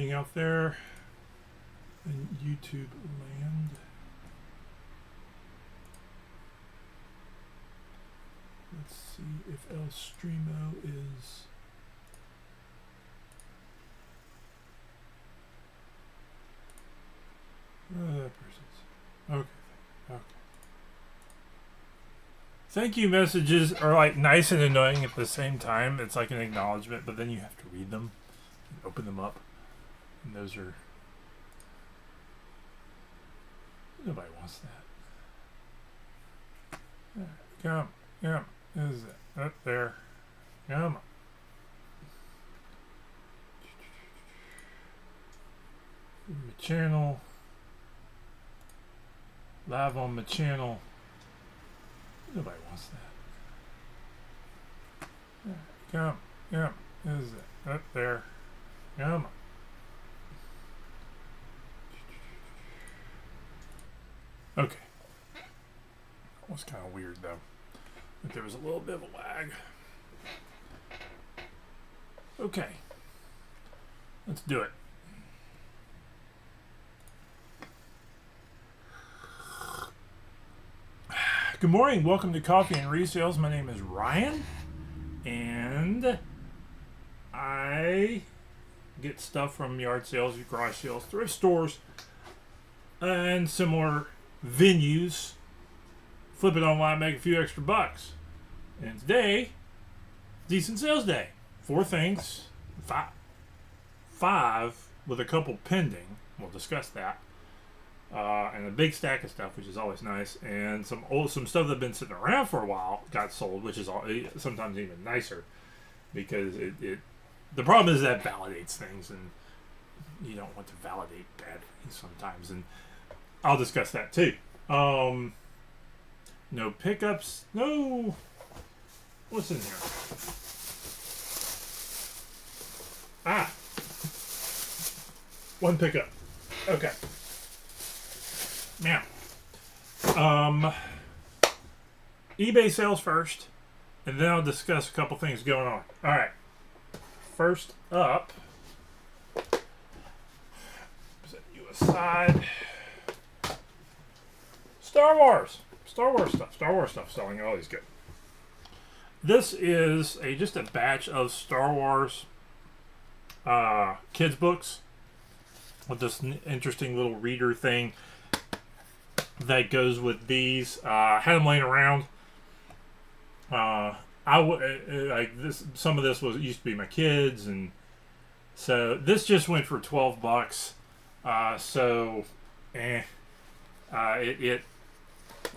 anything out there in YouTube land? Let's see if El Streamo is... that person's... Okay. Okay. Thank you messages are like nice and annoying at the same time. It's like an acknowledgement, but then you have to read them and open them up. And those are... Nobody wants that. Come. Come. Is it up there? Come on. My channel. Live on my channel. Nobody wants that. Come. Come. Is it up there? Come on. Okay. That was kind of weird though. But there was a little bit of a lag. Okay. Let's do it. Good morning. Welcome to Coffee and Resales. My name is Ryan. And I get stuff from yard sales, garage sales, thrift stores, and similar venues. Flip it online, make a few extra bucks. And today, decent sales day. 4 things, five with a couple pending. We'll discuss that. And a big stack of stuff, which is always nice. And some stuff that's been sitting around for a while got sold, which is sometimes even nicer because the problem is that validates things, and you don't want to validate bad things sometimes. And I'll discuss that too. No pickups. No. What's in here? Ah. 1 pickup. Okay. Now. eBay sales first, and then I'll discuss a couple things going on. All right. First up. Set you aside. Star Wars stuff selling always good. This is just a batch of Star Wars kids books with this interesting little reader thing that goes with these. Had them laying around. Some of this used to be my kids, and so this just went for $12.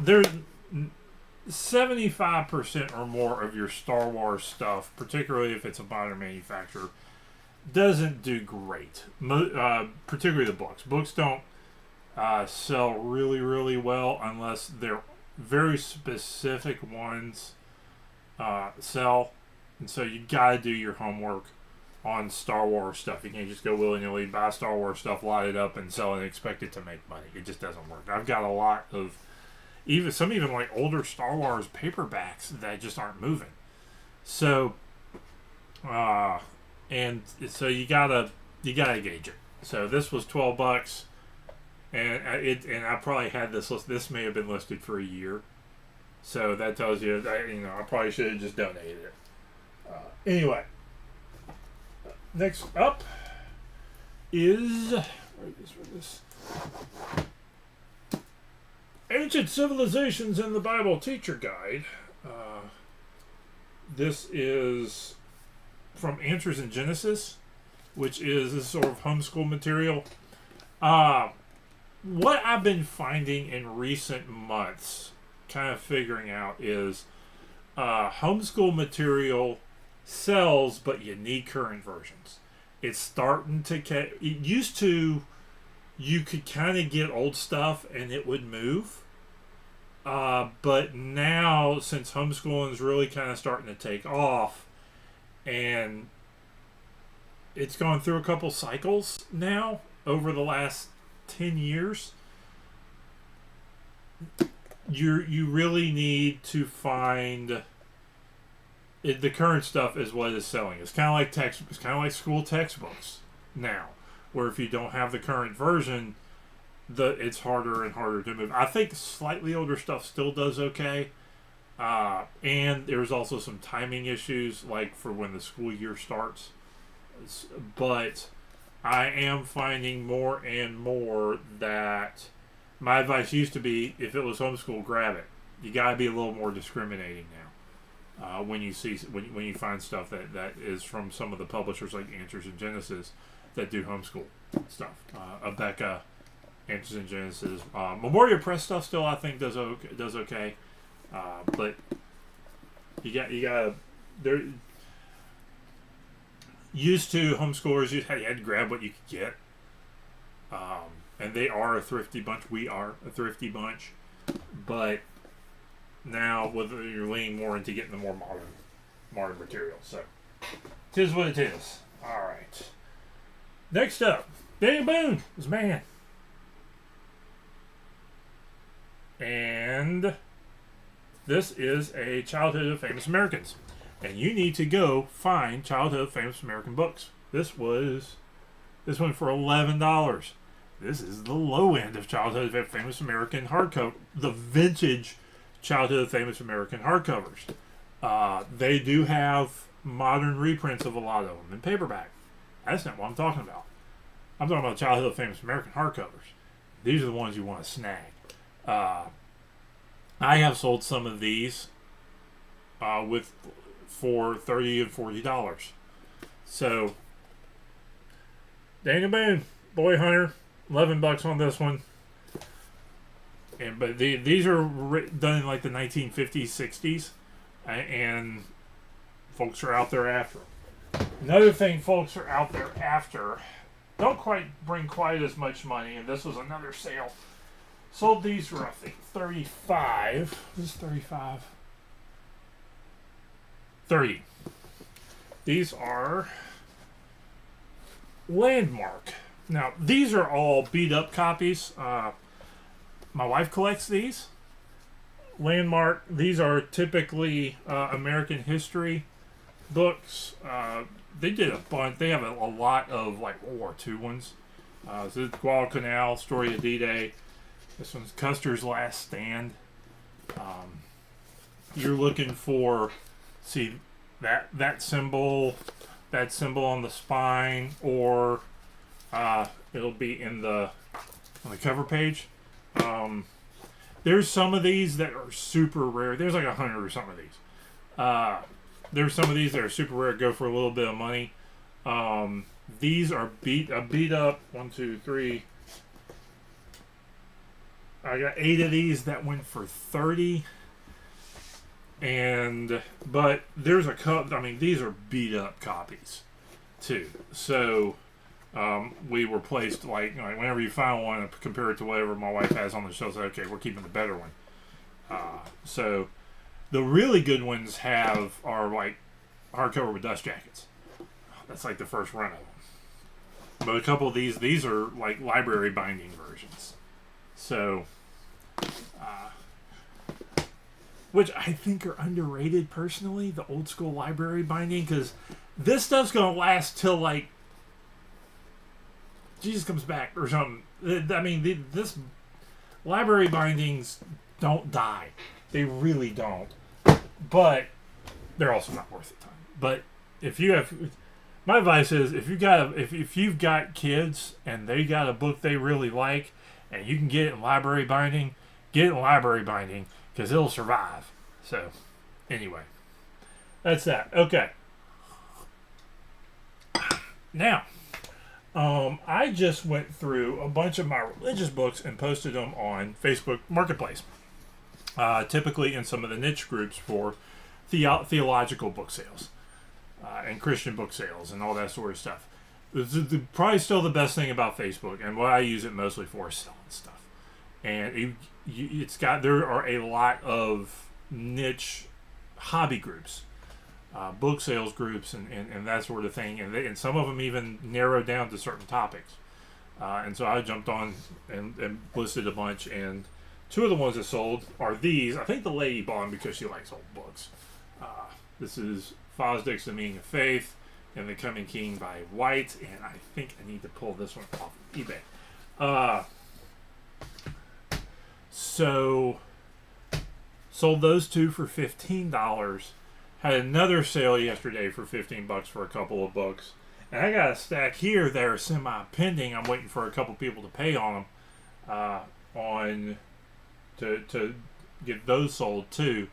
There's 75% or more of your Star Wars stuff, particularly if it's a modern manufacturer, doesn't do great. Particularly the books. Books don't sell really, really well unless they're very specific ones sell. And so you gotta do your homework on Star Wars stuff. You can't just go willy-nilly buy Star Wars stuff, light it up, and sell it and expect it to make money. It just doesn't work. I've got a lot of even like older Star Wars paperbacks that just aren't moving. So, and so you gotta gauge it. So this was $12, and I probably had this list. This may have been listed for a year, so that tells you that I probably should have just donated it. Anyway, next up is where is this? Ancient Civilizations in the Bible Teacher Guide. This is from Answers in Genesis, which is this sort of homeschool material. What I've been finding in recent months, kind of figuring out, is homeschool material sells, but you need current versions. It's starting to it used to, you could kind of get old stuff and it would move. But now, since homeschooling is really kind of starting to take off, and it's gone through a couple cycles now over the last 10 years, you really need to find the current stuff is what is selling. It's kind of like school textbooks now, where if you don't have the current version, it's harder and harder to move. I think slightly older stuff still does okay. And there's also some timing issues, like for when the school year starts. But I am finding more and more that my advice used to be, if it was homeschool, grab it. You got to be a little more discriminating now. When you see when you find stuff that is from some of the publishers like Answers in Genesis that do homeschool stuff. Abeka, Answers in Genesis, Memorial Press stuff still I think does okay. But you got they're used to homeschoolers. You had to grab what you could get, and they are a thrifty bunch. We are a thrifty bunch, but now you're leaning more into getting the more modern material. So it is what it is. All right. Next up, Daniel Boone is man, and this is a Childhood of Famous Americans. And you need to go find Childhood of Famous American books. This went for $11. This is the low end of Childhood of Famous American hardcover, the vintage Childhood of Famous American hardcovers. They do have modern reprints of a lot of them in paperback. That's not what I'm talking about. I'm talking about Childhood of Famous American hardcovers. These are the ones you want to snag. I have sold some of these for $30 and $40. So Daniel Boone, Boy Hunter, $11 on this one. But these are done in like the 1950s, 60s, and folks are out there after them. Another thing folks are out there after don't quite bring quite as much money, and this was another sale. Sold these for, I think, $35. This is $35. $30. These are Landmark. Now, these are all beat up copies. My wife collects these. Landmark, these are typically American history books. They did a bunch. They have a lot of like World War II ones. So this is Guadalcanal, Story of D-Day. This one's Custer's Last Stand. You're looking for, see, that symbol on the spine, or it'll be on the cover page. There's some of these that are super rare. There's like 100 or something of these. There's some of these that are super rare, go for a little bit of money. These are beat up. 1, 2, 3. I got 8 of these that went for $30. But there's a couple. I mean, these are beat up copies too. So we were placed like whenever you find one, compare it to whatever my wife has on the shelf. Say, okay, we're keeping the better one. So the really good ones are like hardcover with dust jackets. That's like the first run of them. But a couple of these are like library binding versions. So, which I think are underrated personally, the old school library binding, because this stuff's gonna last till like Jesus comes back or something. I mean, this library bindings don't die; they really don't. But they're also not worth the time. But if you have, my advice is if you've got kids and they got a book they really like, and you can get it in library binding, get it in library binding because it'll survive. So, anyway, that's that. Okay. Now, I just went through a bunch of my religious books and posted them on Facebook Marketplace. Typically in some of the niche groups for theological book sales and Christian book sales and all that sort of stuff. Probably still the best thing about Facebook, and what I use it mostly for is selling stuff. And there are a lot of niche hobby groups, book sales groups, and that sort of thing. And some of them even narrow down to certain topics. And so I jumped on and listed a bunch. And two of the ones that sold are these. I think the lady bought them because she likes old books. This is Fosdick's The Meaning of Faith. and The Coming King by White, and I think I need to pull this one off of eBay. So sold those two for $15. Had another sale yesterday for $15 for a couple of books, and I got a stack here that are semi-pending. I'm waiting for a couple people to pay on them, to get those sold too.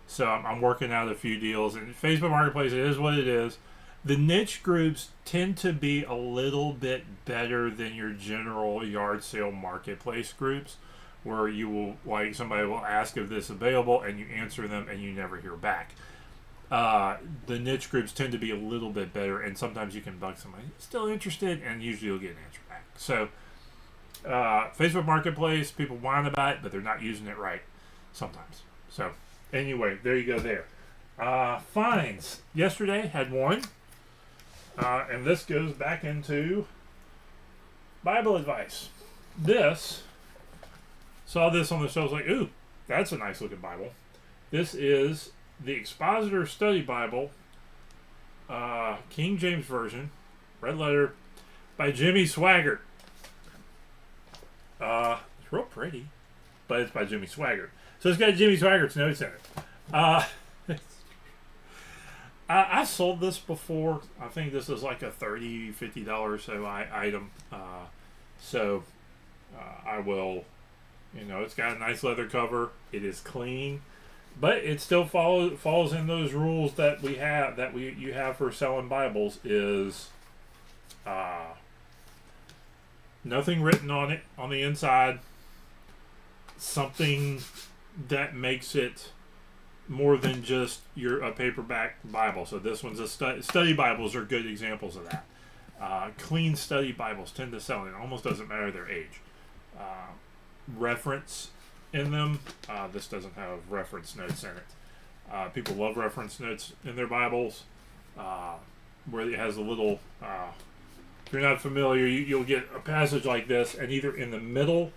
So I'm working out a few deals, and Facebook Marketplace, it is what it is. The niche groups tend to be a little bit better than your general yard sale marketplace groups, where you will, like, somebody will ask if this is available, and you answer them, and you never hear back. The niche groups tend to be a little bit better, and sometimes you can bug somebody still interested, and usually you'll get an answer back. So Facebook Marketplace, people whine about it, but they're not using it right sometimes. So anyway, there you go there. Fines. Yesterday had one. And this goes back into Bible advice. Saw this on the shelf, like, ooh, that's a nice looking Bible. This is the Expositor Study Bible, King James Version, red letter, by Jimmy Swaggart. It's real pretty, but it's by Jimmy Swaggart. So it's got Jimmy Swaggart's notes in it. I sold this before. I think this is like a $30, $50 or so item. So I will, it's got a nice leather cover. It is clean, but it still falls in those rules that we have, you have for selling Bibles, is nothing written on it on the inside. Something that makes it more than just a paperback Bible. So this one's a study Bibles are good examples of that. Clean study Bibles tend to sell, and it almost doesn't matter their age. Reference in them. This doesn't have reference notes in it. People love reference notes in their Bibles, where it has a little, if you're not familiar, you'll get a passage like this, and either in the middle,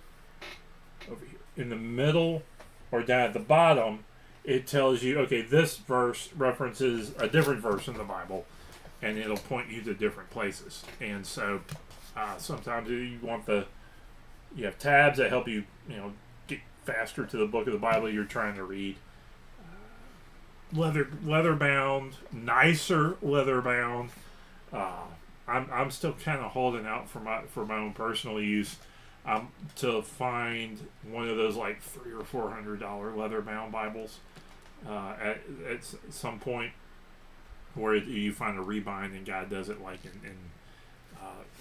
over here, in the middle, or down at the bottom, it tells you, okay, this verse references a different verse in the Bible, and it'll point you to different places. And so sometimes you have tabs that help you, get faster to the book of the Bible you're trying to read. Leather bound, nicer leather bound. I'm still kind of holding out for my own personal use. To find one of those like $300 or $400 leather bound Bibles at some point, where you find a rebind and God does it like in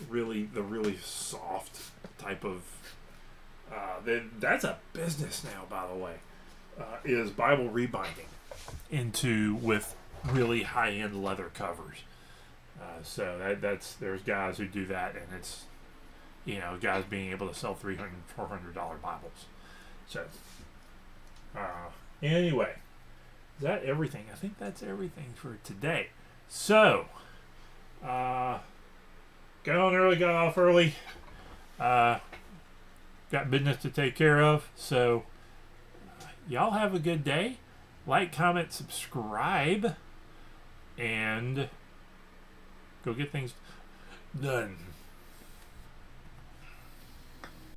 the really soft type of that's a business now, by the way, is Bible rebinding with really high end leather covers. So there's guys who do that, and it's guys being able to sell $300, $400 Bibles. So, anyway, is that everything? I think that's everything for today. So, got on early, got off early. Got business to take care of. So, y'all have a good day. Like, comment, subscribe, and go get things done.